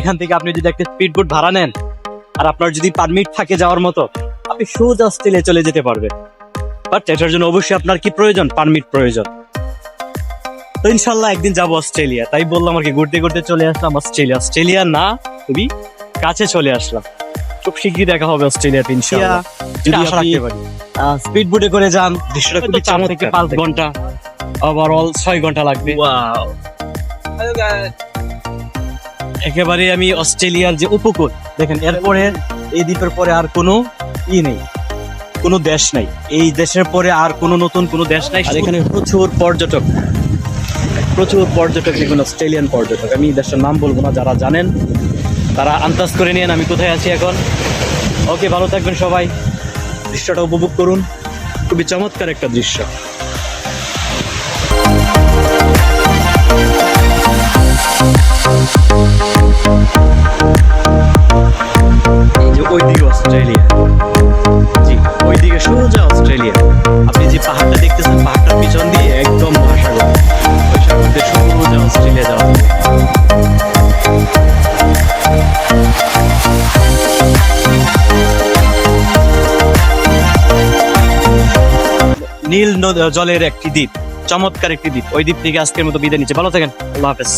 এখান থেকে আপনি যদি একটা স্পিড বোট ভাড়া নেন আর আপনার যদি পারমিট থাকে যাওয়ার মতো, আপনি সোজা অস্ট্রেলিয়া চলে যেতে পারবেন। বাট এটার জন্য অবশ্যই আপনার কি প্রয়োজন? পারমিট প্রয়োজন। তো ইনশাল্লাহ একদিন যাবো অস্ট্রেলিয়া, তাই বললাম আর কি, ঘুরতে ঘুরতে চলে আসলাম অস্ট্রেলিয়া। অস্ট্রেলিয়া না, খুবই কাছে চলে আসলাম। খুব শীঘ্রই দেখা হবে অস্ট্রেলিয়াতে ইনশাআল্লাহ, যদি আশা রাখতে পারি। স্পিড বোটে করে যান, দৃশ্যটা খুবই 4 থেকে 5 ঘন্টা, ওভারঅল 6 ঘন্টা লাগবে। একেবারে আমি অস্ট্রেলিয়ার যে উপকূল দেখেন, এরপরে এই দ্বীপের পরে আর কোনো নেই, কোনো দেশ নাই। এই দেশের পরে আর কোনো নতুন কোনো দেশ নাই। আর এখানে প্রচুর পর্যটক, দেখুন অস্ট্রেলিয়ান পর্যটক। আমি দেশের নাম বলবো না, যারা জানেন তারা আন্দাজ করে নিন আমি কোথায় আছি এখন। ওকে, ভালো থাকবেন সবাই, দৃশ্যটা উপভোগ করুন, খুবই চমৎকার একটা দৃশ্য। এই যে ওইদিকে অস্ট্রেলিয়া, জি ওইদিকে সোজা অস্ট্রেলিয়া। আপনি যে পাহাড়টা দেখতেছেন, পাহাড়টার পিছন দিয়ে একদম মহাসাগর, ওই সাগর দিয়ে সোজা অস্ট্রেলিয়া যাওয়া যাবে। নীল জলের একটি দ্বীপ, চমৎকার একটি দ্বীপ। ওই দ্বীপ থেকে আজকের মতো বিদায় নিচ্ছে। ভালো থাকেন, আল্লাহ হাফেজ।